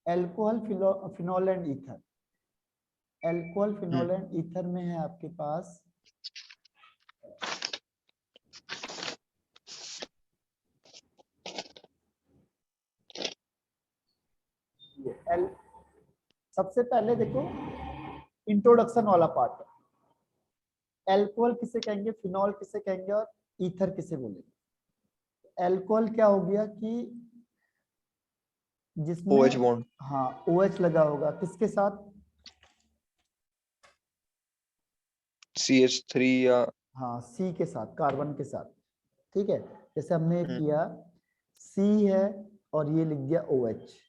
Alcohol, phenol and ether. Alcohol, phenol and ether में है आपके पास एल। सबसे पहले देखो इंट्रोडक्शन वाला पार्ट, एल्कोहल किसे कहेंगे, फिनोल किसे कहेंगे और ईथर किसे बोलेंगे। एल्कोहल क्या हो गया कि जिसमें OH बॉन्ड, हाँ OH लगा होगा, किसके साथ, CH3 या हाँ C के साथ, कार्बन के साथ। ठीक है, जैसे हमने हम्म, किया C है और ये लिख दिया OH।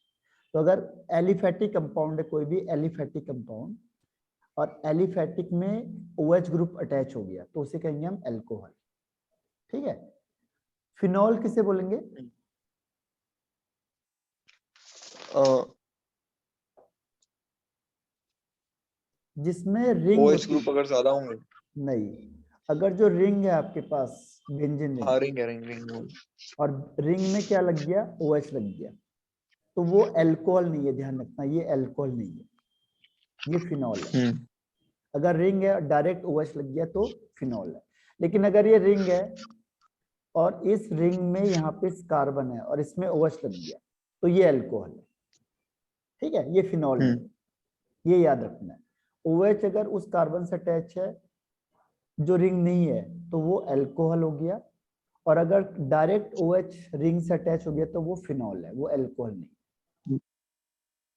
तो अगर एलिफेटिक कंपाउंड है, कोई भी एलिफेटिक कंपाउंड और एलिफेटिक में OH ग्रुप अटैच हो गया तो उसे कहेंगे हम एल्कोहल। ठीक है, फिनोल किसे बोलेंगे, जिसमें रिंग OH होती, ग्रुप अगर ज्यादा होंगे, नहीं, अगर जो रिंग है आपके पास बेंजीन रिंग हाँ रिंग और रिंग में क्या लग गया, OH लग गया, तो वो अल्कोहल नहीं है, ध्यान रखना ये अल्कोहल नहीं है, ये फिनॉल है। अगर रिंग है डायरेक्ट OH लग गया तो फिनॉल है। लेकिन अगर ये रिंग है और इस रिंग में यहाँ पे कार्बन है और इसमें OH लग गया तो ये अल्कोहल है। ठीक है, ये फिनॉल नहीं है, ये याद रखना है। OH अगर उस कार्बन से अटैच है जो रिंग नहीं है तो वो अल्कोहल हो गया, और अगर डायरेक्ट OH रिंग से अटैच हो गया तो वो फिनॉल है, वो अल्कोहल नहीं।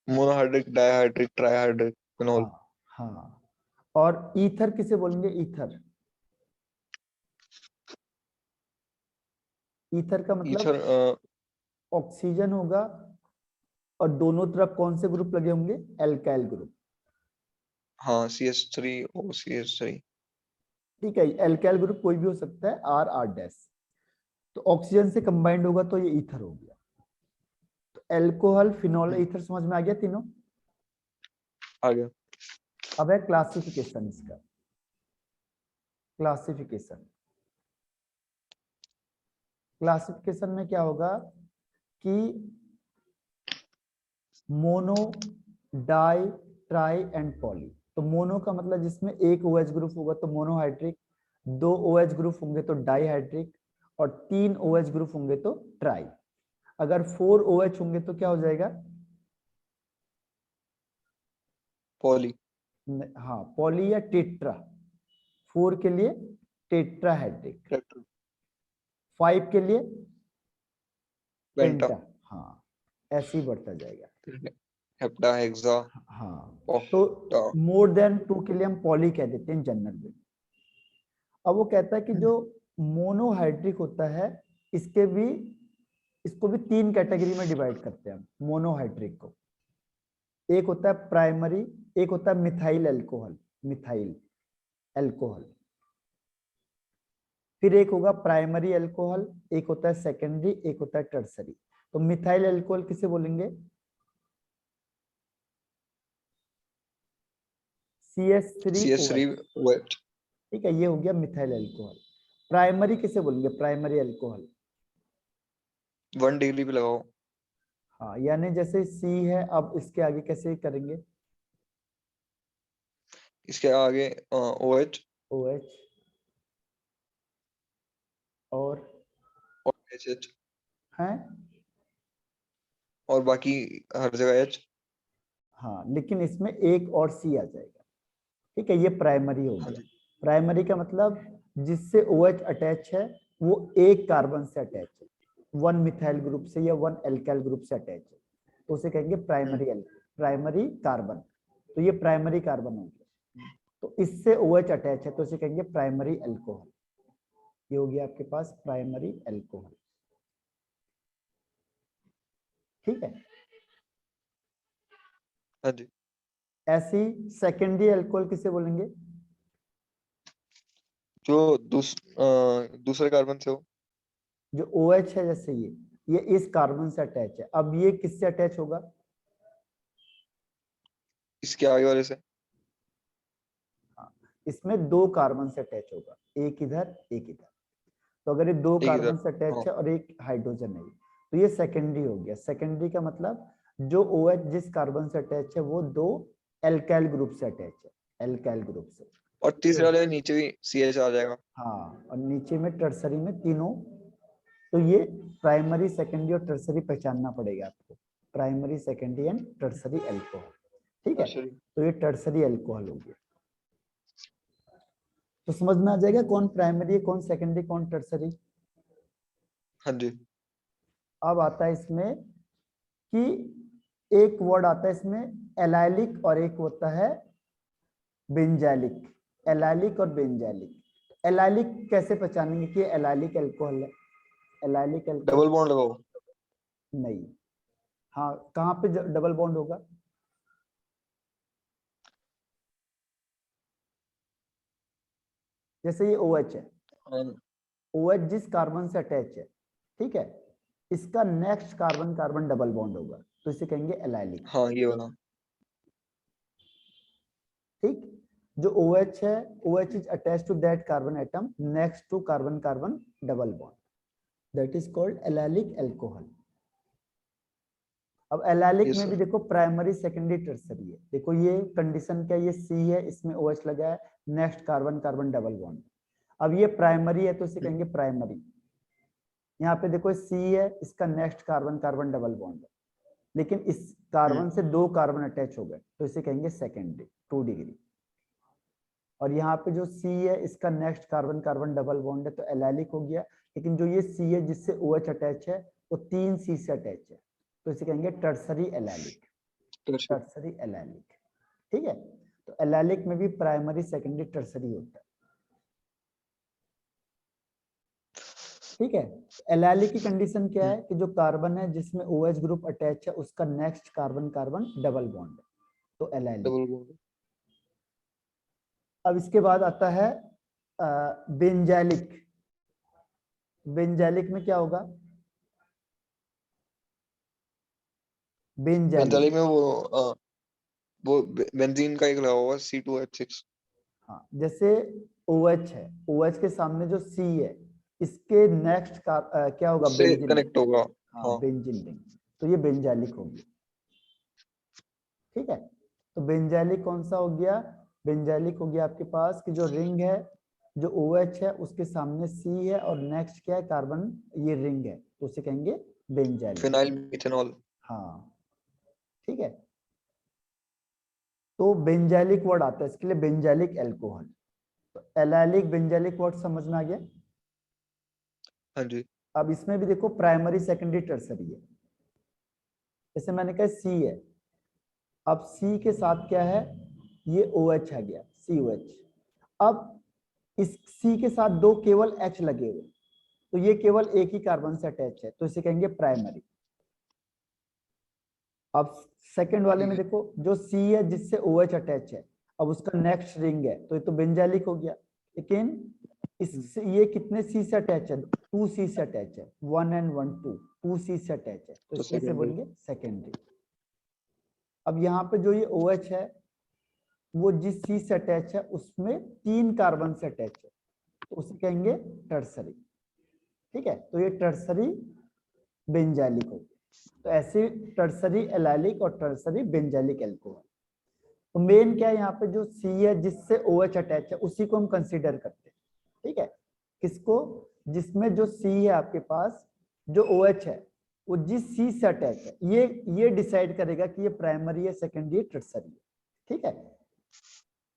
Monohydric, dihydric, trihydric, phenol. हाँ हाँ, और ईथर किसे बोलेंगे, ईथर। ईथर का मतलब ईथर, ऑक्सीजन होगा और दोनों तरफ कौन से ग्रुप लगे होंगे, एल्काइल ग्रुप। हाँ CH3 OCH3। ठीक है, एल्काइल ग्रुप कोई भी हो सकता है, R डैश, तो ऑक्सीजन से कंबाइंड होगा तो ये ईथर हो गया। तो एल्कोहल, फिनॉल, ईथर समझ में आ गया तीनों। आ गया। अब है क्लासिफिकेशन इसका, क्लासिफिकेशन। क्लासिफिकेशन में क्या होगा कि mono, di, tri and poly. तो मोनो का मतलब जिसमें एक OH ग्रुप होगा तो मोनोहाइड्रिक, दो OH ग्रुप होंगे तो डाईहाइड्रिक, और तीन OH ग्रुप होंगे तो ट्राई। अगर 4 OH होंगे तो क्या हो जाएगा, पॉली। हाँ पॉली या टेट्रा। 4 के लिए टेट्राहेड्रिक, 5 के लिए पेंटा, पेंटा। हाँ, ऐसे ही बढ़ता जाएगा। हेप्टा, हेक्सा, हाँ, तो ऑक्टा। मोर देन 2 के लिए हम पॉली कह देते हैं जनरल में। अब वो कहता है कि जो मोनोहाइड्रिक होता है इसके भी, इसको भी 3 कैटेगरी में डिवाइड करते हैं हम मोनोहाइड्रिक को। एक होता है प्राइमरी, एक होता है मिथाइल अल्कोहल, मिथाइल अल्कोहल, फिर एक होगा प्राइमरी अल्कोहल, एक होता है सेकेंडरी, एक होता है टर्सरी। तो मिथाइल अल्कोहल किसे बोलेंगे, CH3OH। CH3 OH। ठीक है, ये हो गया मिथाइल अल्कोहल। प्राइमरी किसे बोलेंगे, प्राइमरी अल्कोहल। 1 डिग्री पे लगाओ। हाँ, यानी जैसे C है, अब इसके आगे कैसे करेंगे, इसके आगे OH OH और और HH, है, और बाकी हर जगह H। हाँ लेकिन इसमें एक और C आ जाएगा। ठीक है, ये प्राइमरी हो हाँ गया। जी। प्राइमरी का मतलब जिससे OH अटैच है वो एक कार्बन से अटैच है, वन मिथाइल ग्रुप से या वन एल्काइल ग्रुप से अटैच है, तो उसे कहेंगे प्राइमरी, प्राइमरी कार्बन। तो ये प्राइमरी कार्बन हो गया, तो इससे OH अटैच है तो इसे कहेंगे प्राइमरी अल्कोहल। ये हो गया आपके पास प्राइमरी अल्कोहल। ठीक है, हाँ जी। ऐसी सेकेंडरी अल्कोहल किसे बोलेंगे, जो दूसरे कार्बन से हो। जो OH है, जैसे ये इस कार्बन से अटैच है, अब ये किससे अटैच होगा, इसके आगे वाले से। हाँ, इसमें दो कार्बन से अटैच होगा, एक इधर एक इधर। तो अगर ये दो एक कार्बन इधर। से अटैच हाँ। है और एक हाइड्रोजन है, तो ये सेकेंडरी हो गया। सेकेंडरी का मतलब जो OH जिस कार्बन से अटैच है वो 2 एल्काइल ग्रुप से अटैच है, एल्काइल ग्रुप से। और तीसरे वाले में नीचे भी CH आ जाएगा। हाँ, और नीचे में टर्सरी में तीनों। तो ये प्राइमरी, सेकेंडरी और टर्सरी पहचानना पड़ेगा आपको, primary, secondary and tertiary alcohol. ठीक है, तो ये टर्सरी एल्कोहल हो गया। तो समझ में आ जाएगा कौन प्राइमरी है, कौन सेकेंडरी, कौन टर्सरी। हाँ जी। अब आता है इसमें कि एक वर्ड आता है इसमें एलाइलिक और एक होता है बेंजाइलिक। एलाइलिक और बेंजाइलिक। एलाइलिक कैसे पहचानेंगे कि एलाइलिक अल्कोहल है? एलाइलिक अल्कोहल डबल बॉन्ड लगाओ। नहीं। हाँ, कहाँ पे डबल बॉन्ड होगा? जैसे ये OH है, OH जिस कार्बन से अटैच है, ठीक है, इसका next carbon carbon double bond होगा, तो इसे कहेंगे एलाइलिक। हाँ, ये वाला। ठीक, जो OH है, OH is attached to that carbon atom next to carbon carbon double bond, that is called allylic alcohol. अब एलाइलिक में भी देखो प्राइमरी, सेकेंडरी, टर्सरी है। देखो ये कंडीशन क्या है, ये C है, इसमें OH लगा है, next carbon carbon double bond. अब ये प्राइमरी है तो इसे कहेंगे प्राइमरी। यहाँ पे देखो C है, इसका next carbon carbon double bond है, लेकिन इस कार्बन से 2 कार्बन अटैच हो गए, तो इसे कहेंगे सेकेंडरी, 2 डिग्री। और यहाँ पे जो C है, इसका next carbon carbon double bond है, तो एलाइलिक हो गया। लेकिन जो ये C है जिससे OH अटैच है, वो 3 C से अटैच है, तो इसे कहेंगे टर्सरी एलाइलिक, टर्सरी एलाइलिक। ठीक है, तो एलाइलिक में भी प्राइमरी, सेकेंडरी, टर्सरी होता है। ठीक है, एलाइलिक की कंडीशन क्या है कि जो कार्बन है जिसमें OH ग्रुप अटैच है, उसका next carbon carbon double bond है, तो एलाइलिक। अब इसके बाद आता है बेंजाइलिक। बेंजाइलिक में क्या होगा? बेंजाइलिक में वो बेंजीन का एक लगा होगा C2H6। हाँ, जैसे OH है, OH के सामने जो C है, इसके नेक्स्ट का क्या होगा? बेंजीन कनेक्ट होगा। हाँ, बेंजीन रिंग, तो ये बेंजाइलिक हो गया। ठीक है, तो बेंजाइलिक कौन सा हो गया? बेंजाइलिक हो गया आपके पास कि जो रिंग है, जो OH है उसके सामने C है और नेक्स्ट क्या है? कार्बन, ये रिंग है, तो उसे कहेंगे बेंजाइलिक। Phenyl methanol. हाँ, ठीक है, तो बेंजाइलिक वर्ड आता है इसके लिए, बेंजाइलिक अल्कोहल। तो एलाइलिक, बेंजाइलिक वर्ड समझ में आ गया? हाँ जी। अब इसमें भी देखो प्राइमरी, सेकेंडरी, टर्सरी है। जैसे मैंने कहा C है, अब C के साथ क्या है? ये OH आ गया, COH। अब इस C के साथ 2 केवल H लगे हुए, तो ये केवल एक ही कार्बन से अटैच है, तो इसे कहेंगे प्राइमरी। अब सेकंड वाले में देखो, जो C है जिससे OH अटैच है, अब उसका नेक्स्ट रिंग है, तो ये तो बेंजाइलिक हो गया। लेकिन इससे ये कितने C से अटैच है? 2 C से अटैच है, 1 and 1 2 C से अटैच है, तो इसलिए से बोलेंगे सेकेंडरी। अब यहाँ पे जो ये OH है, वो जिस C से अटैच है उसमें 3 कार्बन से अटैच है, तो उसे कहेंगे टर्सरी। ठीक है, तो ये टर्सरी बेंजाइलिक हो गया। तो ऐसे टर्सरी एलाइलिक और टर्सरी बेंजाइलिक अल्कोहल। तो मेन क्या है यहाँ पे, जो C है जिससे OH अटैच है उसी को हम कंसीडर करते हैं। ठीक है, किसको? जिसमें जो C है आपके पास, जो OH है वो जिस C से अटैच है, ये डिसाइड करेगा कि ये प्राइमरी है, सेकेंडरी है, टर्सरी है। ठीक है,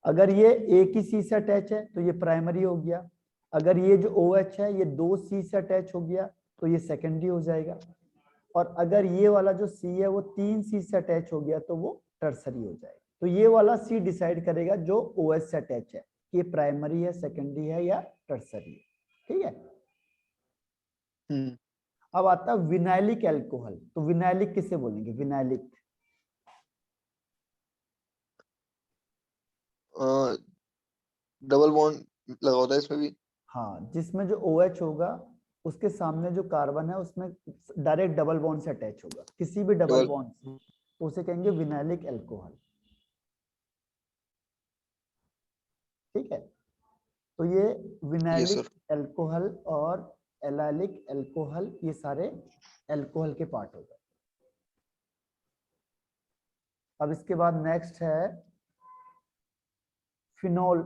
अगर ये एक ही C से अटैच है तो ये प्राइमरी हो गया। अगर ये जो OH है ये 2 C से अटैच हो गया तो ये सेकेंडरी हो जाएगा। और अगर ये वाला जो C है वो 3 C से अटैच हो गया तो वो टर्सरी हो जाएगा। तो ये वाला C डिसाइड करेगा जो OH से अटैच है कि ये प्राइमरी है, सेकेंडरी है या टर्सरी है। ठीक है, अब आता है विनाइलिक अल्कोहल। तो विनाइलिक किसे बोलेंगे? विनाइलिक डबल बॉन्ड लगा होता है इसमें भी। हाँ, जिसमें जो OH होगा उसके सामने जो कार्बन है उसमें डायरेक्ट डबल बॉन्ड से अटैच होगा, किसी भी डबल बॉन्ड से, तो उसे कहेंगे विनाइलिक अल्कोहल। ठीक है, तो ये विनाइलिक अल्कोहल और एलाइलिक अल्कोहल, ये सारे अल्कोहल के पार्ट हो गए। अब इसके बाद नेक्स्ट है फिनोल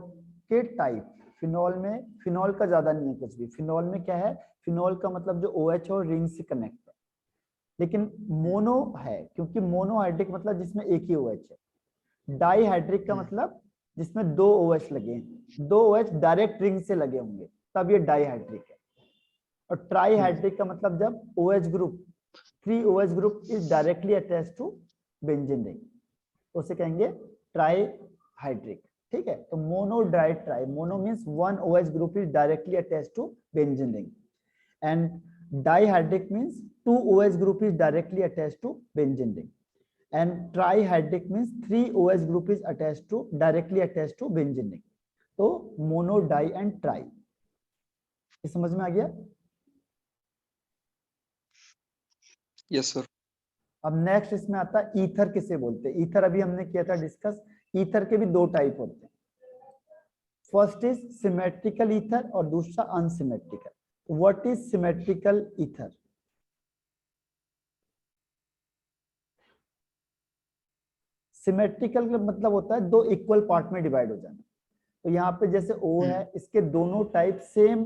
के टाइप। फिनोल में, फिनोल का ज्यादा नहीं है कुछ भी। फिनोल में क्या है, फिनोल का मतलब जो OH और रिंग से कनेक्ट है, लेकिन मोनो है क्योंकि मोनोहाइड्रिक मतलब जिसमें एक ही OH है। डाईहाइड्रिक का मतलब जिसमें दो OH लगे हैं, दो OH डायरेक्ट रिंग से लगे होंगे, तब ये डाईहाइड्रिक है। और ट्राईहाइड्रिक का मतलब जब OH group, 3 OH group is directly attached to benzene ring, तो उसे कहेंगे ट्राईहाइड्रिक। ठीक है, तो mono di tri, mono means 1 OH group is directly attached to benzene ring, and dihydric means 2 OH group is directly attached to benzene ring, and trihydric means 3 OH group is attached to, directly attached to benzene ring. तो mono, die and try, ये समझ में आ गया? Yes sir. अब next इसमें आता है ether किसे बोलते हैं। ईथर अभी हमने किया था डिस्कस। ईथर के भी दो टाइप होते हैं, फर्स्ट इज सिमेट्रिकल ईथर और दूसरा unsymmetrical. What is symmetrical ether? Symmetrical का मतलब होता है दो इक्वल पार्ट में डिवाइड हो जाना। तो यहाँ पे जैसे O है, इसके दोनों type same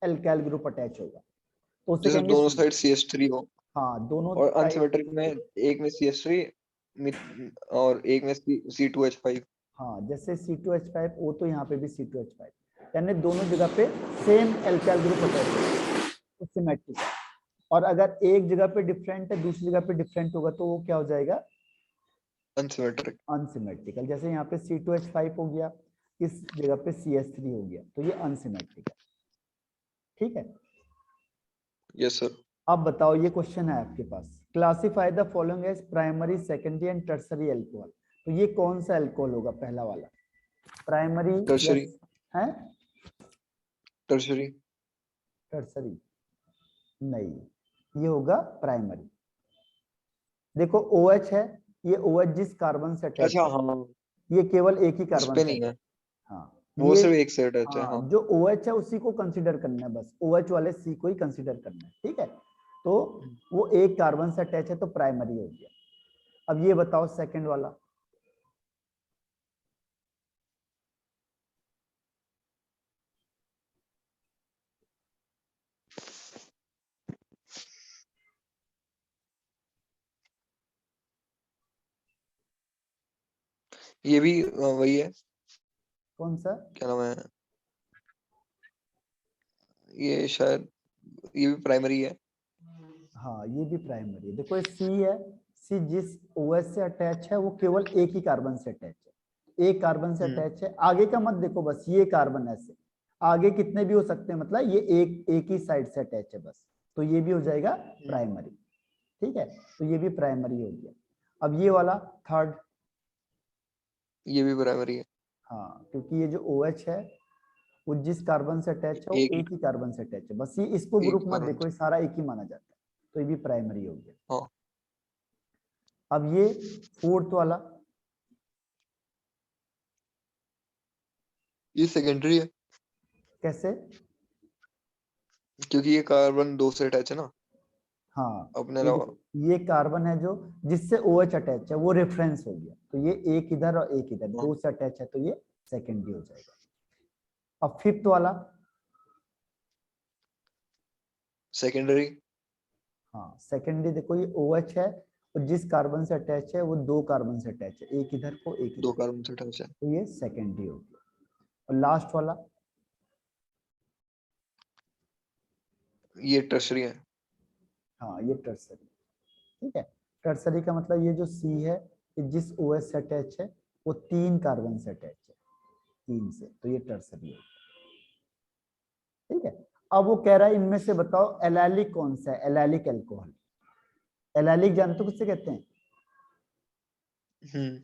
alkyl group attach होगा, तो उसे जैसे कहेंगे दोनों साइड CH3 हो, हाँ, दोनों और टाइप। अनसिमेट्रिक में एक में CH3 और एक में C2H5। हाँ, जैसे C2H5, वो तो यहाँ पे भी C2H5, यानी दोनों जगह पे सेम एल्काइल ग्रुप अटैच होगा, तो सिमेट्रिक। और अगर एक जगह पे डिफरेंट है, दूसरी जगह पे डिफरेंट होगा, तो वो क्या हो जाएगा? अनसिमेट्रिक। अनसिमेट्रिकल। जैसे यहाँ पे C2H5 हो गया, इस जगह पे CH3 हो गया, तो ये अनसिमेट्रिक है। ठीक है, यस सर। अब बताओ, ये क्वेश्चन है आपके पास, classify the following as primary, secondary and tertiary alcohol. तो ये कौन सा एल्कोहल होगा? पहला वाला प्राइमरी, टर्शरी। है टर्शरी। टर्सरी नहीं, ये होगा प्राइमरी। देखो OH है, ये OH जिस कार्बन से अटैच अच्छा है, हाँ, ये केवल एक ही इस कार्बन पे से नहीं है, अटैच। हाँ, वो ये, सिर्फ एक सेट है। हाँ, हाँ। जो OH है उसी को कंसीडर करना है, बस OH वाले C को ही कंसीडर करना है। ठीक है, तो वो एक कार्बन से अटैच है, तो प्राइमरी हो गया। अब ये बताओ सेकंड वाला। ये भी वही है, कौन सा? क्या नाम है, ये शायद ये भी प्राइमरी है। हाँ, ये भी प्राइमरी है। देखो ये C है, C जिस OH से अटैच है वो केवल एक ही कार्बन से अटैच है, एक कार्बन से अटैच है। आगे का मत देखो, बस ये कार्बन ऐसे, आगे कितने भी हो सकते हैं, मतलब ये एक ही साइड से अटैच है बस, तो ये भी हो जाएगा प्राइमरी। ठीक है, तो ये भी प्राइमरी हो गया। अब ये वाला थर्ड, ये भी प्राइमरी है। हाँ, क्योंकि ये जो OH है वो जिस कार्बन से अटैच है वो एक एक ही कार्बन से अटैच है, बस ये इसको एक ग्रुप मत कार्बन। देखो, ये सारा एक ही माना जाता है, तो ये भी प्राइमरी हो गया। हाँ, अब ये फोर्थ वाला, ये सेकेंडरी है, कैसे? क्योंकि ये कार्बन दो से अटैच है ना हाँ, अपने ये अलावा। देखो, ये कार्बन है जो जिससे OH अटैच है, वो रेफरेंस हो गया, तो ये एक इधर और एक इधर, हाँ, दो से अटैच है, तो ये सेकेंडरी हो जाएगा। अब फिफ्थ वाला, सेकेंडरी। हाँ, सेकेंडरी। देखो ये OH है और जिस कार्बन से अटैच है वो दो कार्बन से अटैच है, एक इधर को एक दो इधर, कार्बन से अटैच है। तो ये सेकेंडरी हो गया। और लास्ट वाला, ये टर्शरी है। हाँ, ये टर्सरी। ठीक है, टर्सरी का मतलब ये जो C है, ये जिस OH से अटैच है वो तीन कार्बन से अटैच है, तीन से, तो ये टर्सरी है। ठीक है, अब वो कह रहा है इनमें से बताओ एलाइलिक कौन सा है, एलाइलिक अल्कोहल। एलाइलिक जानते हो किससे कहते हैं? हम्म।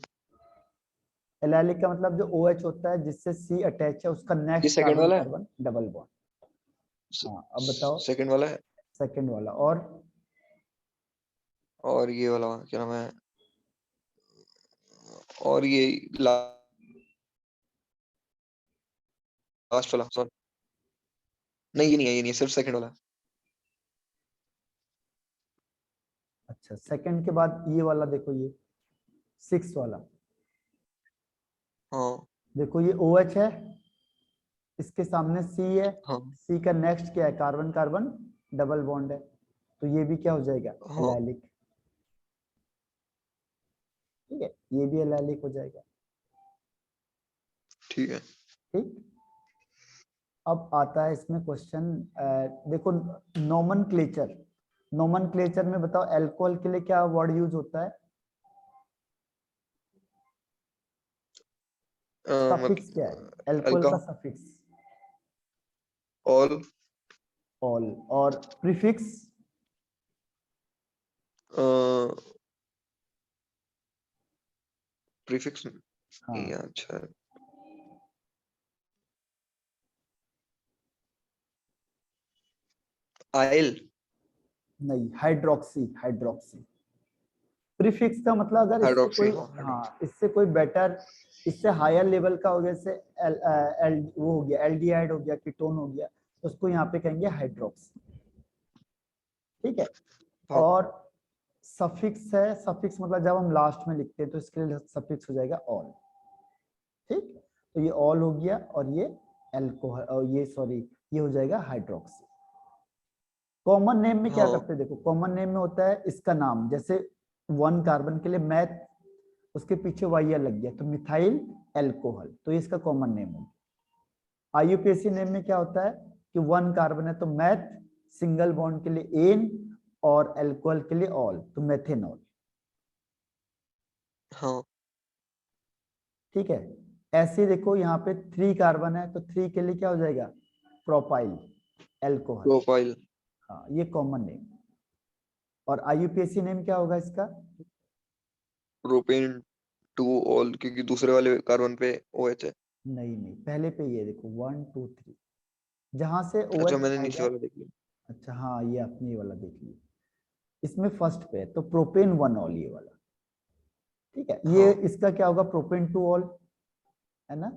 एलाइलिक का मतलब जो OH होता है जिससे C अटैच है, उसका ये नेक्स्ट सेकंड कार्बन वाला है। Carbon double bond. हाँ, अब बताओ सेकंड वाला है। सेकंड वाला। और ये वाला क्या नाम है, और ये लास्ट वाला, सॉरी, नहीं ये नहीं है, ये नहीं है, सिर्फ सेकंड वाला है। अच्छा, सेकंड के बाद ये वाला देखो, ये 6 वाला। हाँ देखो ये OH है, इसके सामने C है, हाँ C का नेक्स्ट क्या है, कार्बन कार्बन डबल बॉन्ड है, तो ये भी क्या हो जाएगा, हाँ एलाइलिक। ठीक है, ये भी एलाइलिक हो जाएगा। ठीक है। ठीक, अब आता है इसमें क्वेश्चन। देखो नोमेनक्लेचर, नोमेनक्लेचर में बताओ अल्कोहल के लिए क्या वर्ड यूज होता है, सफिक्स क्या है अल्कोहल का, सफिक्स ऑल, ऑल, और प्रीफिक्स प्रीफिक्स हाँ, नहीं, अच्छा आइल, नहीं, हाइड्रोक्सी, हाइड्रोक्सी। प्रीफिक्स का मतलब अगर इससे हाइड्रोक्सी, कोई, हाँ हाँ इससे कोई बेटर, इससे हायर लेवल का हो गया, जैसे वो हो गया एल्डिहाइड हो गया, कीटोन हो गया, तो उसको यहाँ पे कहेंगे हाइड्रोक्सी। ठीक है, हाँ और सफिक्स है, सफिक्स मतलब जब हम लास्ट में लिखते हैं तो इसके लिए सफिक्स हो जाएगा ऑल। ठीक, तो ये ऑल हो गया, और ये अल्कोहल, और ये सॉरी, ये हो जाएगा हाइड्रोक्सी। कॉमन नेम में क्या हाँ करते हैं, देखो कॉमन नेम में होता है इसका नाम, जैसे 1 कार्बन के लिए मैथ, उसके पीछे वाई लग गया तो मिथाइल एल्कोहल, तो ये इसका कॉमन नेम है। आईयूपीएसी नेम में क्या होता है कि 1 कार्बन है तो मैथ, सिंगल बॉन्ड के लिए एन, और एल्कोहल के लिए ऑल, तो मेथेनॉल। हाँ ठीक है, ऐसे देखो यहाँ पे 3 कार्बन है तो 3 के लिए क्या हो जाएगा, प्रोपाइल एल्कोहल। प्रोफाइल, हाँ, ये कॉमन नेम। और आईयूपीएसी नेम क्या होगा इसका, प्रोपेन टू ऑल, क्योंकि दूसरे वाले कार्बन पे OH है। नहीं नहीं, पहले पे ये देखो 1 2 3, जहां से अच्छा, OH मैंने नीचे आएगा। वाला देख लिया। अच्छा हाँ, ये आपने ये वाला देख लिया, इसमें फर्स्ट पे है तो प्रोपेन 1 ऑल ये वाला। ठीक है, ये हाँ इसका क्या होगा, प्रोपेन 2 ऑल, है ना,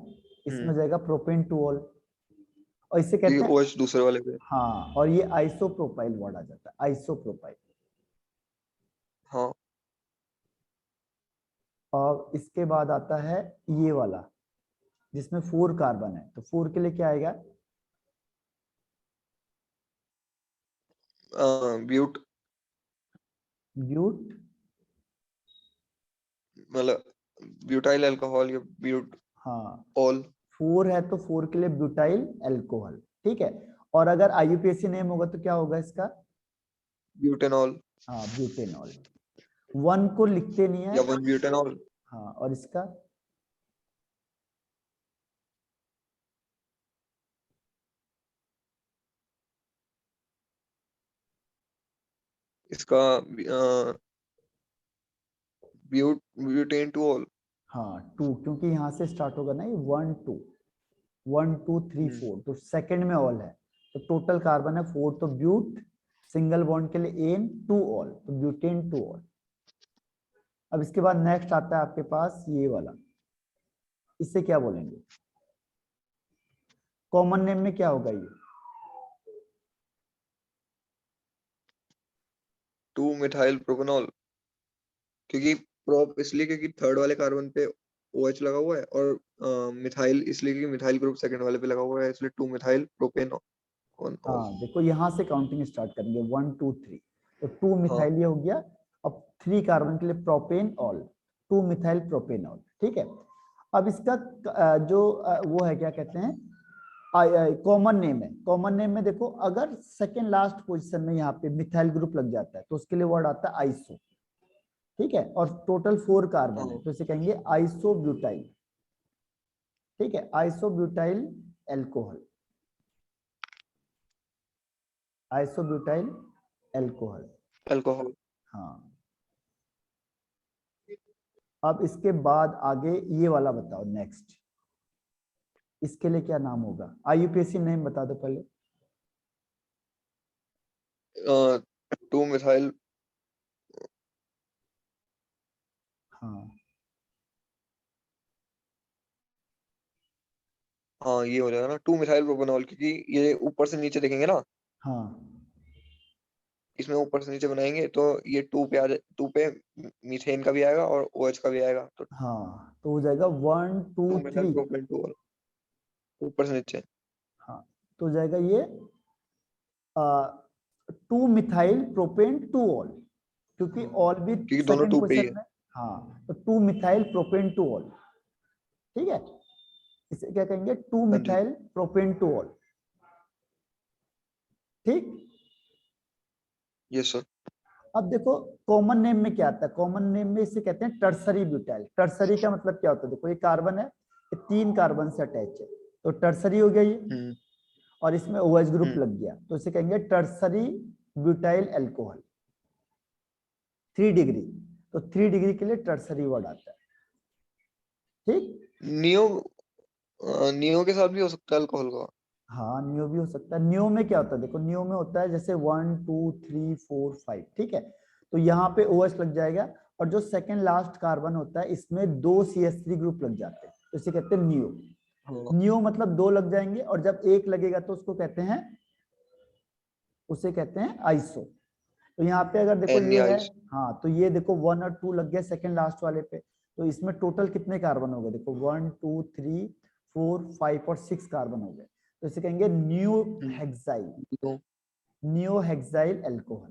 इसमें हम्म, जाएगा प्रोपेन 2 ऑल, और इसे क्योंकि कहते हैं, OH दूसरे वाले पे। हाँ, और ये आइसोप्रोपाइल वर्ड आ जाता है, आइसोप्रोपाइल। हाँ और इसके बाद आता है ये वाला, जिसमें 4 कार्बन है, तो 4 के लिए क्या आएगा, ब्यूट, ब्यूट, मतलब ब्यूटाइल अल्कोहल या ब्यूट हाँ, ऑल। 4 है तो 4 के लिए ब्यूटाइल अल्कोहल। ठीक है, और अगर आईयूपीएसी नेम होगा तो क्या होगा इसका, ब्यूटेनॉल हाँ ब्यूटेनॉल। 1 को लिखते नहीं है, या 1 ब्यूटेनॉल। हाँ, और इसका इसका ब्यूटेन टू ऑल। हाँ 2, क्योंकि यहाँ से स्टार्ट होगा ना ये 1 2, 1 2 3 4, तो सेकंड में ऑल है, तो टोटल कार्बन है 4, तो ब्यूट, सिंगल बॉन्ड के लिए एन, 2 ऑल, तो ब्यूटेन 2 ऑल। अब इसके बाद नेक्स्ट आता है आपके पास ये वाला, इससे क्या बोलेंगे, कॉमन नेम में क्या होगा ये, 2 मिथाइल प्रोपेनॉल, क्योंकि प्रोप इसलिए क्योंकि थर्ड वाले कार्बन पे OH लगा हुआ है, और मिथाइल इसलिए क्योंकि मिथाइल ग्रुप सेकंड वाले पे लगा हुआ है, इसलिए 2 मिथाइल प्रोपेनॉल। हाँ देखो यहाँ से काउंटिंग स्टार्ट करेंगे 1 2 3, तो 2 हाँ मिथाइल ये हो गया। अब 3 कार्बन के लिए प्रोपेन ऑल, 2 मिथाइल प्रोपेनॉल। ठीक है, अब इसका जो वो है क्या कहते हैं, कॉमन नेम है, कॉमन नेम में देखो अगर सेकंड लास्ट पोजीशन में यहाँ पे मिथाइल ग्रुप लग जाता है तो उसके लिए वर्ड आता है आइसो। ठीक है, और टोटल 4 कार्बन है हाँ तो इसे कहेंगे आइसोब्यूटाइल। ठीक है, isobutyl alcohol, isobutyl alcohol. Alcohol. हाँ, अब इसके बाद आगे ये वाला बताओ नेक्स्ट, इसके लिए क्या नाम होगा, आईयूपीएसी नेम बता दो पहले। 2 मिथाइल, हाँ हाँ ये हो जाएगा ना 2 मिथाइल प्रोपेनॉल, क्योंकि ये ऊपर से नीचे देखेंगे ना, हाँ इसमें ऊपर से नीचे बनाएंगे तो ये 2 पे 2 पे मीथेन का भी आएगा और OH का भी आएगा, तो हाँ, तो हो जाएगा 1 2 2 मिथाइल 3। प्रोपेन 2 ऊपर से नीचे। हाँ, तो हो जाएगा ये 2 मिथाइल प्रोपेन 2 ऑल, क्योंकि ऑल भी क्योंकि दोनों सेकंड 2 पे ही पोजीशन है। में। हाँ, तो 2 मिथाइल प्रोपेन 2 ऑल, ठीक है। इसे क्या कहेंगे, 2 हाँ जी। मिथाइल प्रोपेन 2 ऑल, ठीक। Yes sir. अब देखो कॉमन नेम में क्या आता है, कॉमन नेम में इसे कहते हैं टर्सरी ब्यूटाइल। टर्सरी का मतलब क्या होता है, देखो ये कार्बन है, ये 3 कार्बन से अटैच है, तो टर्सरी हो गया ये, और इसमें OH ग्रुप लग गया, तो इसे कहेंगे टर्सरी ब्यूटाइल अल्कोहल। 3 डिग्री, तो 3 डिग्री के लिए टर्सरी वर्ड आता है, ठीक। नियो नियो के साथ भी हो सकता है अल्कोहल का। हाँ, नियो भी हो सकता है। नियो में क्या होता है, देखो नियो में होता है जैसे 1 2 3 4 5, ठीक है। तो यहाँ पे OH लग जाएगा, और जो सेकंड लास्ट कार्बन होता है इसमें 2 CH3 ग्रुप लग जाते हैं, तो इसे कहते हैं नियो। हाँ। नियो मतलब 2 लग जाएंगे, और जब एक लगेगा तो उसको कहते हैं, उसे कहते हैं आइसो। तो यहाँ पे अगर देखो ये है, एनियाइज। हाँ, तो ये देखो 1 और 2 लग गए सेकंड लास्ट वाले पे, तो इसमें टोटल कितने कार्बन हो गए, देखो 1 2 3 4 5 और 6 कार्बन हो गए, तो इसे कहेंगे new hexyl, neo. New hexyl alcohol,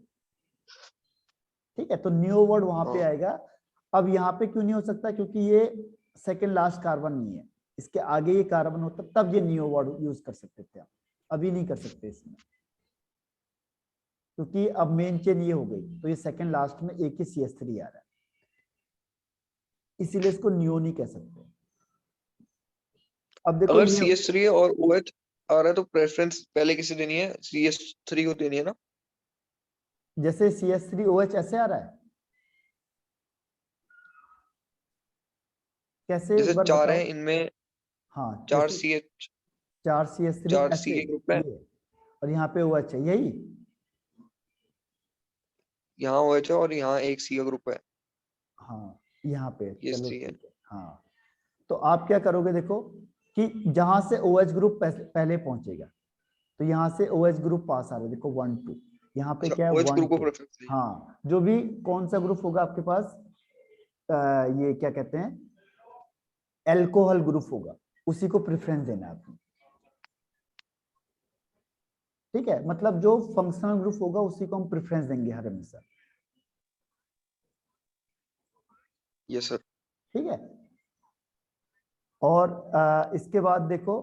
ठीक है। तो न्यू वर्ड वहां पे हाँ। आएगा। अब यहाँ पे क्यों नहीं हो सकता, क्योंकि ये सेकंड लास्ट कार्बन नहीं है, इसके आगे ये कार्बन होता तब ये न्यू वर्ड यूज कर सकते थे, आप अभी नहीं कर सकते इसमें, क्योंकि अब मेन चेन ये हो गई, तो ये सेकंड लास्ट में एक ही CH3 आ रहा है, इसीलिए इसको न्यू नहीं कह सकते। अब देखो अगर ये, CH3 और OH आ रहा है तो प्रेफरेंस पहले किसे देनी है, CH3 को देनी है ना। जैसे CH3OH ऐसे आ रहा है, कैसे जैसे एक बार 4 बताओ। है इनमें, हाँ, 4 जैसे CH, 4 CH3 4 ऐसे, C के ग्रुप है। ये, और यहाँ पे OH है, यही। यहाँ OH है और यहाँ एक C का ग्रुप है, हाँ, यहाँ पे, ये चलो 3 है। ठीक है। हाँ, तो आप क्या करोगे, देखो कि जहां से OH ग्रुप पहले पहुंचेगा, तो यहाँ से OH ग्रुप पास आ रहा है, देखो 1 2, यहाँ पे अच्छा, क्या है OH 1 ग्रुप को 2। प्रेफरेंस चाहिए। हाँ, जो भी कौन सा ग्रुप होगा आपके पास, ये क्या कहते हैं, एल्कोहल ग्रुप होगा, उसी को प्रेफरेंस देना है आपको, ठीक है। मतलब जो फंक्शनल ग्रुप होगा उसी को हम प्रेफरेंस देंगे हर हमेशा, यस सर। ठीक है। और इसके बाद देखो,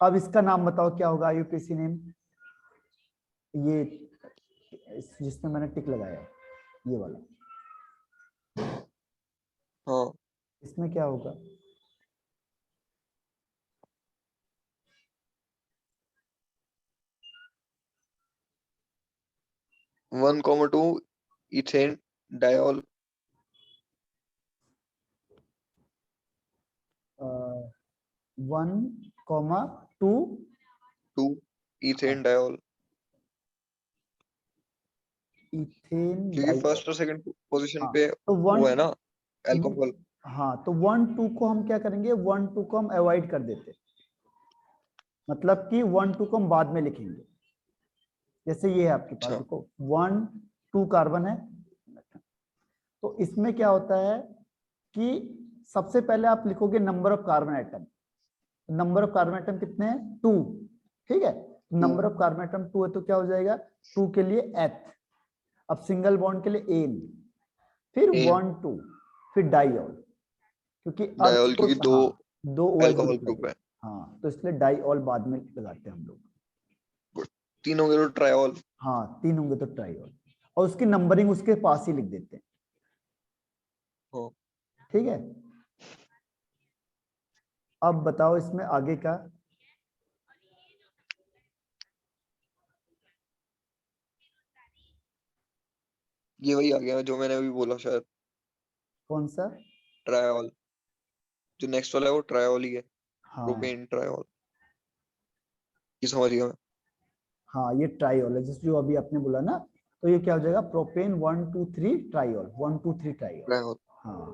अब इसका नाम बताओ क्या होगा, IUPAC नेम, ये जिसमें मैंने टिक लगाया, ये वाला, हाँ। इसमें क्या होगा, 1,2 ethane diol. 1,2 2 ethane diol, ethane क्योंकि डाइऑल। फर्स्ट और सेकंड पोजीशन हाँ, पे तो वो है ना अल्कोहल। हाँ, तो 1 2 को हम क्या करेंगे, 1 2 को हम अवॉइड कर देते, मतलब कि 1 2 को हम बाद में लिखेंगे। जैसे ये है आपके पास, अच्छा। देखो 1 2 कार्बन है, तो इसमें क्या होता है कि सबसे पहले आप लिखोगे number of carbon atom. Number of carbon atom कितने हैं, 2, ठीक है। 2। नंबर ऑफ कार्बन एटम 2 है, तो क्या हो जाएगा, 2 के लिए एथ, अब सिंगल बॉन्ड के लिए एन, फिर एन 1 2, फिर डाइऑल, क्योंकि अब डायोल, क्योंकि सपोज, 2 हाँ, 2 OH अल्कोहल ग्रुप ग्रुप लगे, है। हाँ, तो इसलिए डाइऑल बाद में लगाते हैं हम लोग। तीन होंगे तो ट्रायोल। हाँ, 3 होंगे तो ट्राइऑल, और उसकी नंबरिंग उसके पास ही लिख देते हैं, हाँ। ठीक है। अब बताओ इसमें आगे का, ये वही आ गया जो मैंने अभी बोला शायद, कौन सा। ट्रायोल। जो नेक्स्ट वाला है वो ट्रायोल ही है, हाँ, प्रोपेन ट्रायोल। ये समझ गया मैं। हाँ, ये ट्राइऑल है, जिस जो अभी आपने बोला ना, तो ये क्या हो जाएगा, प्रोपेन 1 2 3 ट्राइऑल, 1 2 3 ट्राइऑल। ट्रायोल। हाँ,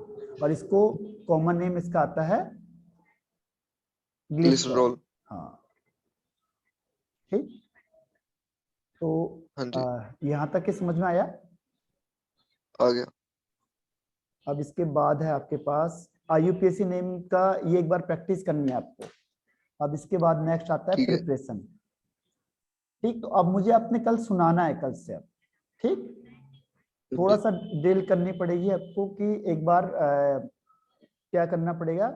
और इसको कॉमन नेम इसका आता है ग्लिसरॉल। ग्लिसरॉल। हाँ, ठीक। तो हाँ जी यहाँ तक के समझ में आया? आ गया। अब इसके बाद है आपके पास IUPAC नेम का, ये एक बार प्रैक्टिस करनी है आपको। अब इसके बाद नेक्स्ट आता है ठीक है प्रिपरेशन। ठीक, तो अब मुझे आपने कल सुनाना है कल से। अब ठीक, थोड़ा जी सा ड्रिल करनी पड़ेगी आपको कि एक बार क्या करना पड़ेगा,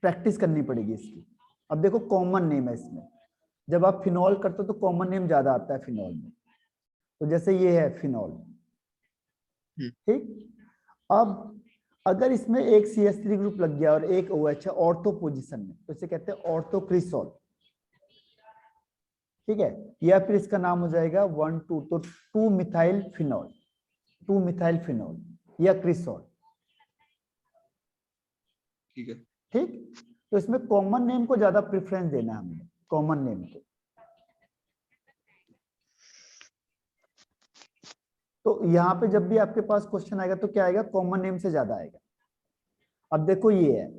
प्रैक्टिस करनी पड़ेगी इसकी। अब देखो कॉमन नेम है इसमें, जब आप फिनॉल करते हो तो कॉमन नेम ज्यादा आता है फिनॉल में। तो जैसे ये है फिनॉल। ठीक, अब अगर इसमें एक CH3 ग्रुप लग गया और एक OH है ऑर्थो पोजीशन में, तो इसे कहते हैं ऑर्थोक्रिसॉल। ठीक है, या फिर इसका नाम हो जाएगा 1 2, तो 2 मिथाइल फिनॉल, 2 मिथाइल फिनॉल या क्रिसॉल। ठीक है ठीक, तो इसमें कॉमन नेम को ज्यादा प्रेफरेंस देना है हमने, कॉमन नेम को। तो यहाँ पे जब भी आपके पास क्वेश्चन आएगा तो क्या आएगा, कॉमन नेम से ज्यादा आएगा। अब देखो ये है,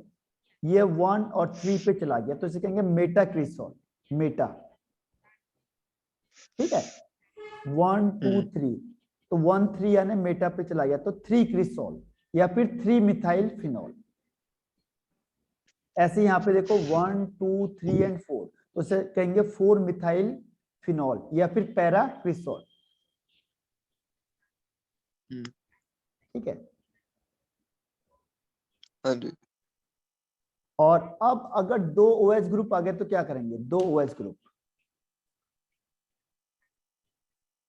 ये 1 और 3 पे चला गया तो इसे कहेंगे मेटा क्रिसॉल, मेटा। ठीक है, 1 2 3, तो 1 3 यानी मेटा पे चला गया तो 3 क्रिसॉल या फिर 3 मिथाइल फिनॉल। ऐसे यहाँ पे देखो 1 2 3 एंड 4, तो इसे कहेंगे 4 मिथाइल फिनॉल या फिर पैरा क्रिसॉल। ठीक है, हाँ जी और अब अगर 2 OH ग्रुप आ गए तो क्या करेंगे, 2 OH ग्रुप,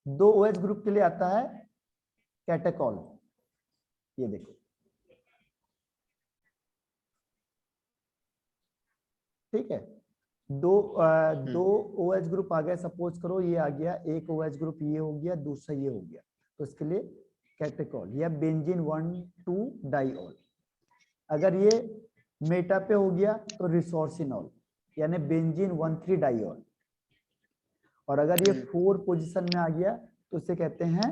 2 OH ग्रुप के लिए आता है कैटेकॉल। ये देखो, ठीक है, दो OH ग्रुप आ गए, सपोज करो ये आ गया, एक OH ग्रुप ये हो गया, दूसरा ये हो गया, तो इसके लिए कैटेकॉल या बेंजीन 1 2 डाइऑल। अगर ये मेटा पे हो गया तो रिसोर्सिनॉल यानी बेंजीन 1 3 डाइऑल। और अगर ये 4 पोजीशन में आ गया तो इसे कहते हैं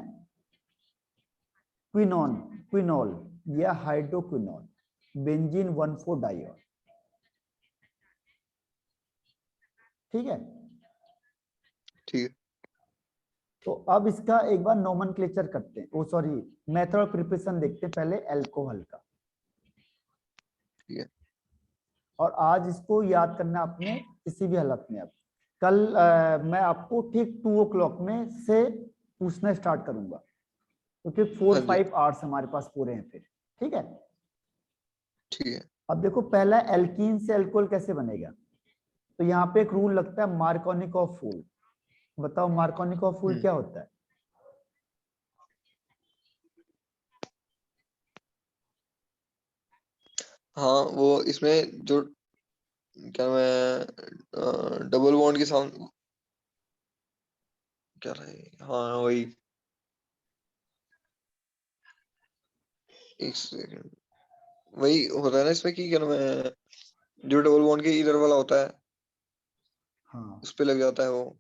क्विनॉन, क्विनॉल या हाइड्रोक्विनॉल, बेंजीन 1 4 डाइऑल। ठीक है, ठीक है तो अब इसका एक बार नोमेनक्लेचर करते हैं, ओ सॉरी मेथड ऑफ प्रिपरेशन देखते हैं पहले अल्कोहल का। ठीक है और आज इसको याद करना आपने किसी भी हालत में। अब कल मैं आपको ठीक 2 o'clock में से पूछना स्टार्ट करूंगा, क्योंकि हाँ 4 जी 5 आवर्स हमारे पास पूरे हैं फिर। ठीक है, ठीक है अब देखो पहला एल्कीन से अल्कोहल कैसे बनेगा। तो यहाँ पे एक रूल लगता है मार्कोनिकॉफ रूल। बताओ मार्कोनिकॉफ रूल क्या होता है? हाँ वो इसमें जो क्या मैं डबल बॉन्ड के साउंड क्या रहे, हाँ वही, एक सेकंड, वही होता है ना इसमें कि क्या नाम है, जो डबल बॉन्ड के इधर वाला होता है हाँ, उस पे लग जाता है वो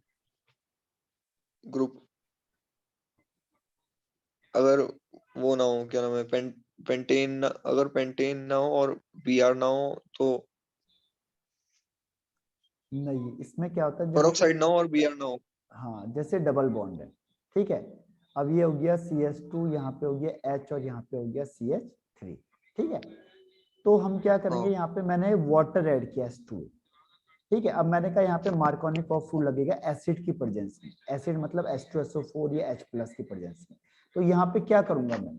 ग्रुप। अगर वो ना हो क्या नाम है पेंटेन, अगर पेंटेन ना हो और Br ना हो तो नहीं इसमें क्या होता है, जैसे पेरोक्साइड ना हो और Br ना हो। हाँ जैसे डबल बॉन्ड है। ठीक है, अब ये हो गया CH2, यहाँ पे हो गया H और यहाँ पे हो गया CH3। ठीक है, तो हम क्या करेंगे, हाँ यहाँ पे मैंने वाटर ऐड किया H2। ठीक है, अब मैंने कहा यहाँ पे मार्कोनिक ऑफ रूल लगेगा एसिड की प्रेजेंस में, एसिड मतलब H2SO4 या H प्लस की प्रेजेंस में। तो यहाँ पे क्या करूंगा मैं,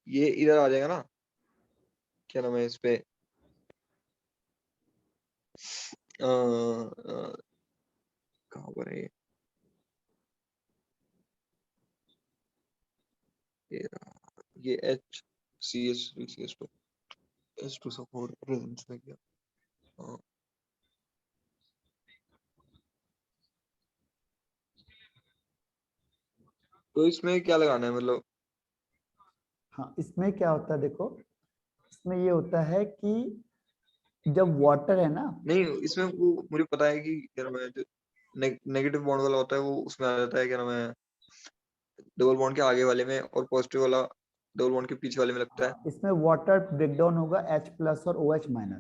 ये इधर आ जाएगा ना, क्या नाम है इस पे कहाँ पर है ये ये CH3CH2 H2SO4 प्रेजेंस में किया। हाँ तो इसमें क्या लगाना है मतलब, हाँ इसमें क्या होता है देखो, इसमें ये होता है कि जब वाटर है ना, नहीं इसमें वो मुझे पता है कि क्या नाम है जो नेगेटिव बॉन्ड वाला होता है वो उसमें आ जाता है, क्या नाम है डबल बॉन्ड के आगे वाले में, और पॉजिटिव वाला डबल बॉन्ड के पीछे वाले में लगता है। इसमें वाटर ब्रेकडाउन होगा H+ और OH- में,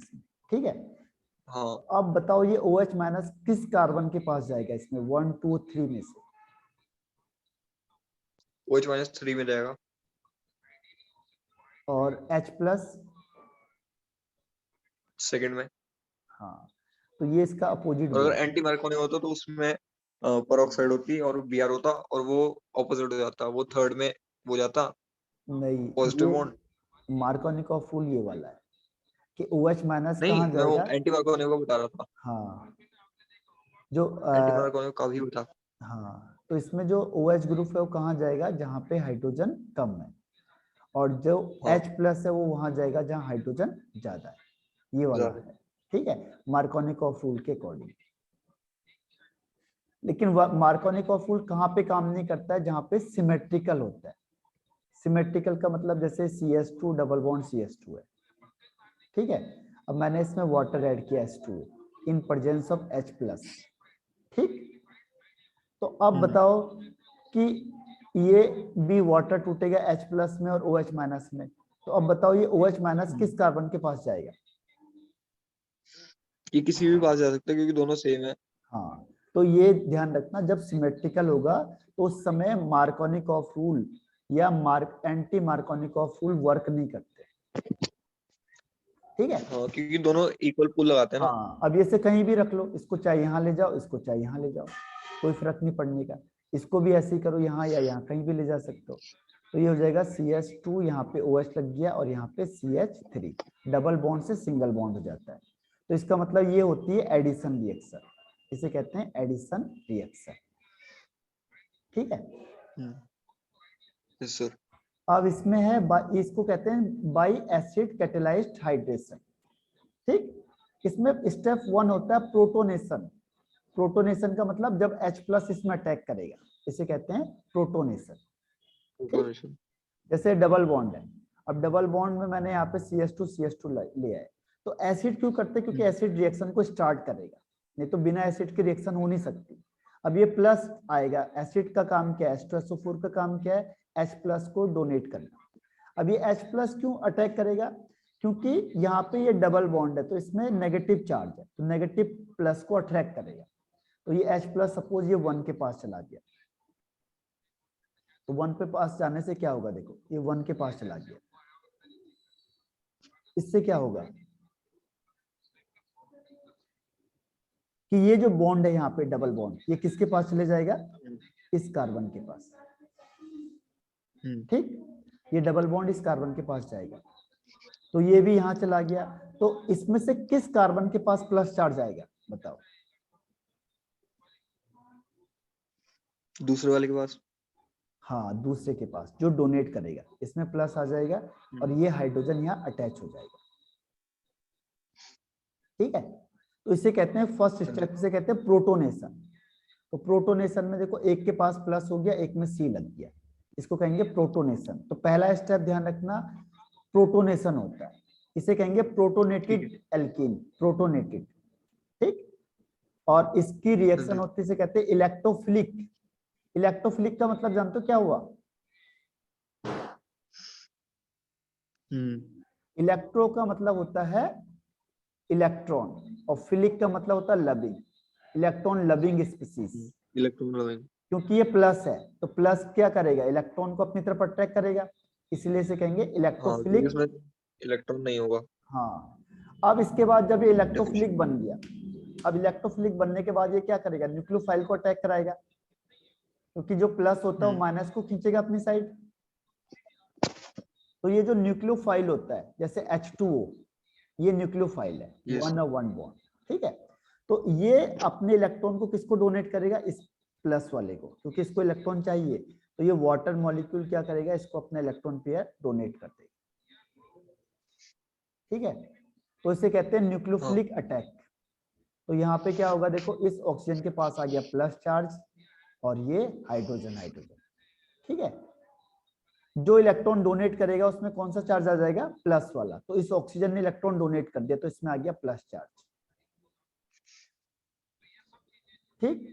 ठीक है। हाँ अब बताओ ये OH- किस कार्बन के पास जाएगा इसमें 1 2 3 में से? OH-3 में जाएगा। और H+ सेकंड में। हाँ, तो ये इसका अपोजिट और अगर बोल। एंटी मार्कोनी होता तो उसमें पेरोक्साइड होती और Br होता और वो ऑपोजिट हो जाता, वो थर्ड में हो जाता नहीं, पॉजिटिव ये बॉन्ड। मार्कोनिकॉफ रूल ये वाला है कि OH- नहीं, कहाँ मैं वो जाएगा? एंटी मार्कोनी को बता रहा था। हाँ, जो एंटी मार्कोनी का भी था। हाँ, तो इसमें जो OH ग्रुप है वो कहाँ जाएगा? जहाँ पे हाइड्रोजन कम है, और जो हाँ H+ है वो वहां जाएगा जहाँ हाइड्रोजन ज्यादा है। ये वाला ज्यादा। है, ठीक है, मार्कोनिकॉफ रूल के अकॉर्डिंग। लेकिन मार्कोनिकॉफ रूल कहाँ पे काम नहीं करता है? जहाँ पे सिमेट्रिकल होता है। सिमेट्रिकल का मतलब जैसे CH2 डबल बॉन्ड CH2 है, ठीक है। अब मैंने इसमें वाटर ऐड किया H2 in presence of H+, ठीक। तो अब बताओ कि ये भी वाटर टूटेगा H+ में और OH- में, तो अब बताओ ये OH- किस कार्बन के पास जाएगा? ये किसी भी पास जा सकता है क्योंकि दोनों सेम है। हाँ, तो ये ध्यान रखना, जब सिमेट्रिकल होगा तो उस समय मार्कोनिकॉफ रूल या एंटी मार्कोनिकॉफ रूल वर्क नहीं करते, ठीक है। हाँ क्योंकि दोनों इक्वल पुल लगाते हैं ना। हाँ, अब ये से कहीं भी रख लो, इसको चाहे यहाँ ले जाओ, इसको चाहे यहाँ ले जाओ, कोई फर्क नहीं पड़ने का। इसको भी ऐसे ही करो, यहाँ या यहाँ कहीं भी ले जा सकते हो। तो ये हो जाएगा CH2, यहाँ पे OH लग गया और यहाँ पे CH3, डबल बॉन्ड से सिंगल बॉन्ड हो जाता है। तो इसका मतलब ये होती है एडिशन रिएक्शन, इसे कहते हैं एडिशन रिएक्शन, ठीक है। Yes sir. अब इसमें है इसको कहते हैं बाई एसिड कैटेलाइज्ड हाइड्रेशन, ठीक। इसमें स्टेप 1 होता है प्रोटोनेशन। प्रोटोनेशन का मतलब जब H+ इसमें अटैक करेगा, इसे कहते हैं प्रोटोनेशन, ठीक। जैसे डबल बॉन्ड है, अब डबल बॉन्ड में मैंने यहाँ पे CH2 लिया है, तो एसिड क्यों करते हैं? क्योंकि एसिड रिएक्शन को स्टार्ट करेगा, नहीं तो बिना एसिड की रिएक्शन हो नहीं सकती। अब ये प्लस आएगा, एसिड का काम क्या है? H2SO4 का काम क्या है? H+ को डोनेट करना। अब ये H+ क्यों अटैक करेगा? क्योंकि यहाँ पे ये डबल बॉन्ड है, तो इसमें नेगेटिव चार्ज है, तो नेगेटिव प्लस को अट्रैक्ट करेगा। तो ये H+ सपोज ये 1 के पास चला गया, तो 1 पे पास जाने से क्या होगा? देखो ये 1 के पास चला गया, इससे क्या होगा कि ये जो बॉन्ड है यहाँ पे डबल बॉन्ड, ये किसके पास चले जाएगा? इस कार्बन के पास, ठीक। ये डबल बॉन्ड इस कार्बन के पास जाएगा, तो ये भी यहाँ चला गया। तो इसमें से किस कार्बन के पास प्लस चार्ज आएगा बताओ? दूसरे वाले के पास। हाँ, दूसरे के पास जो डोनेट करेगा, इसमें प्लस आ जाएगा और ये हाइड्रोजन यहाँ अटैच हो जाएगा, ठीक है। तो इसे कहते हैं फर्स्ट स्टेप, से कहते हैं प्रोटोनेशन। तो प्रोटोनेशन में देखो एक के पास प्लस हो गया, एक में C लग गया, इसको कहेंगे प्रोटोनेशन। तो पहला स्टेप ध्यान रखना, प्रोटोनेशन होता है, इसे कहेंगे प्रोटोनेटेड एल्कीन, प्रोटोनेटेड, ठीक। और इसकी रिएक्शन होती है, इसे कहते हैं इलेक्ट्रोफिलिक। इलेक्ट्रोफिलिक का मतलब जानते हो क्या हुआ? इलेक्ट्रो का मतलब होता है इलेक्ट्रॉन, और फिलिक का मतलब होता है loving, electron loving species. Electron loving, क्योंकि ये प्लस है, तो प्लस क्या करेगा? इलेक्ट्रॉन को अपनी तरफ अट्रैक्ट करेगा, इसलिए इसे कहेंगे हाँ इलेक्ट्रोफिलिक। क्योंकि उसमें इलेक्ट्रॉन नहीं होगा। हाँ, अब इसके बाद जब ये इलेक्ट्रोफिलिक बन गया, अब इलेक्ट्रोफिलिक बनने के बाद ये क्या करेगा? न्यूक्लियोफाइल को अटैक कराएगा, क्योंकि जो प्लस होता है वो माइनस को खींचेगा अपनी साइड। तो ये जो न्यूक्लियोफाइल होता है, जैसे H2O, ये न्यूक्लियोफाइल है, Yes. 1 और 1 बॉन्ड, ठीक है। तो ये अपने इलेक्ट्रॉन को किसको डोनेट करेगा? इस प्लस वाले को, क्योंकि इसको इलेक्ट्रॉन चाहिए। तो ये वाटर मॉलिक्यूल क्या करेगा? इसको अपना इलेक्ट्रॉन पेयर डोनेट कर देगा, ठीक है। तो इसे कहते हैं न्यूक्लियोफिलिक अटैक। तो यहाँ पे क्या होगा? देखो इस ऑक्सीजन के पास आ गया प्लस चार्ज और ये हाइड्रोजन, हाइड्रोजन, ठीक है। जो इलेक्ट्रॉन डोनेट करेगा उसमें कौन सा चार्ज आ जाएगा? प्लस वाला। तो इस ऑक्सीजन ने इलेक्ट्रॉन डोनेट कर दिया, तो इसमें आ गया प्लस चार्ज, ठीक।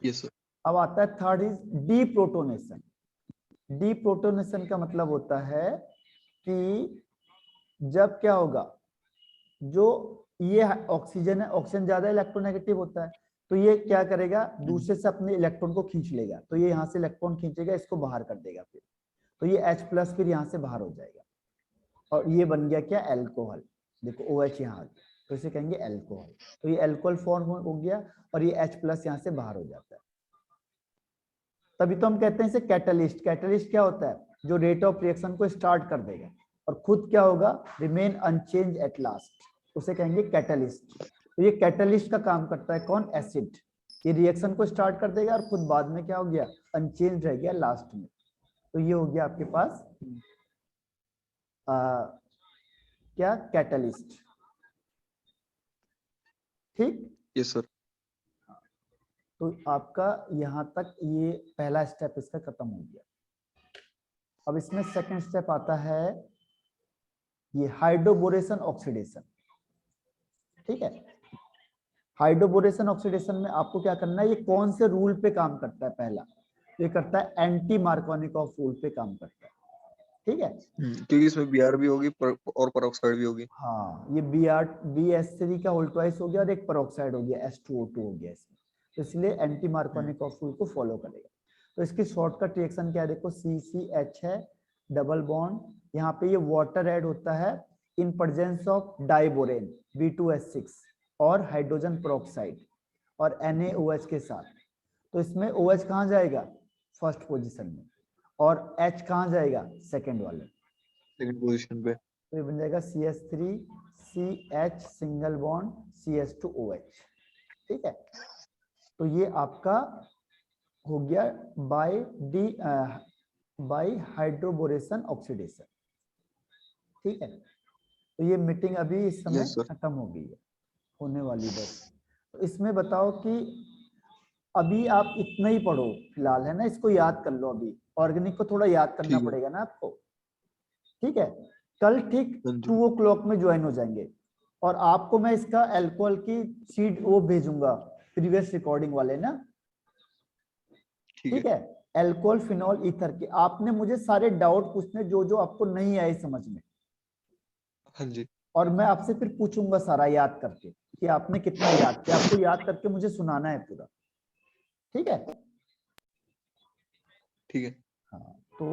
Yes sir. अब आता है थर्ड इज डीप्रोटोनेशन। डीप्रोटोनेशन का मतलब होता है कि जब क्या होगा, जो ये ऑक्सीजन है, ऑक्सीजन ज्यादा इलेक्ट्रोनेगेटिव होता है, तो ये क्या करेगा, दूसरे से अपने इलेक्ट्रॉन को खींच लेगा, तो ये यहाँ से इलेक्ट्रॉन खींचेगा, इसको बाहर कर देगा, फिर तो ये H+ फिर यहाँ से बाहर हो जाएगा, और ये बन गया क्या, एल्कोहल। देखो OH यहाँ आ गया, तो इसे कहेंगे एल्कोहल। तो ये एल्कोहल फॉर्म हो गया, और ये H+ यहाँ से बाहर हो जाता है। तभी तो हम कहते हैं इसे कैटलिस्ट। कैटलिस्ट क्या होता है, जो रेट ऑफ रिएक्शन को स्टार्ट कर देगा और खुद क्या होगा, रिमेन अनचेंज एट लास्ट, उसे कहेंगे कैटलिस्ट। तो ये कैटलिस्ट का काम करता है कौन, एसिड। ये रिएक्शन को स्टार्ट कर देगा और खुद बाद में क्या हो गया, अनचेंज रह गया लास्ट में। तो ये हो गया आपके पास क्या, कैटलिस्ट। ठीक, यस सर। तो आपका यहाँ तक ये पहला स्टेप इसका खत्म हो गया। अब इसमें सेकंड स्टेप आता है ये हाइड्रोबोरेशन ऑक्सीडेशन। ठीक है, हाइड्रोबोरेशन ऑक्सीडेशन में आपको क्या करना है, ये कौन से रूल पे काम करता है, पहला ये करता है एंटी मार्कोनिकॉफ रूल पे काम करता है। ठीक है, क्योंकि इसमें Br भी होगी और पेरोक्साइड भी होगी। हाँ, ये BS3 का होल ट्वाइस हो गया और एक पेरोक्साइड हो गया, H2O2 हो गया इसमें, तो इसलिए एंटी मार्कोनिकॉफ रूल को फॉलो करेगा। तो इसकी शॉर्टकट रिएक्शन क्या है, देखो CCH है, डबल बॉन्ड, यहाँ पे ये वाटर ऐड होता है in presence of diborane B2H6 और हाइड्रोजन पेरोक्साइड और NaOH के साथ। तो इसमें OH कहाँ जाएगा, फर्स्ट पोजीशन में, और H कहाँ जाएगा, सेकंड वाले, सेकंड पोजीशन पे। तो ये बन जाएगा CH3CH सिंगल बॉन्ड CH2OH। ठीक है, तो ये आपका हो गया बाय हाइड्रोबोरेशन ऑक्सीडेशन। ठीक है, तो ये मीटिंग अभी इस समय खत्म हो गई है, होने वाली बस। तो इसमें बताओ कि अभी आप इतना ही पढ़ो फिलहाल, है ना, इसको याद कर लो। अभी ऑर्गेनिक को थोड़ा याद करना पड़ेगा ना आपको। ठीक है, कल ठीक 2 o'clock में ज्वाइन हो जाएंगे, और आपको मैं इसका अल्कोहल की सीड वो भेजूंगा, प्रीवियस रिकॉर्डिंग वाले ना। ठीक है, अल्कोहल फिनॉल ईथर के आपने मुझे सारे डाउट पूछने जो जो आपको नहीं आए समझ में। हाँ जी, और मैं आपसे फिर पूछूंगा सारा याद करके कि आपने कितना याद किया, आपको याद करके मुझे सुनाना है पूरा। ठीक है, ठीक है। हाँ, तो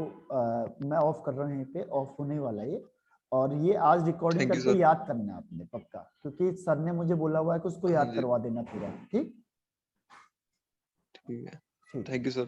मैं ऑफ कर रहा हूँ, यहीं पे ऑफ होने वाला है ये। और ये आज रिकॉर्डिंग करके याद करना है आपने पक्का, क्योंकि सर ने मुझे बोला हुआ है कि उसको याद करवा देना पूरा। ठीक, ठीक है, थैंक यू सर।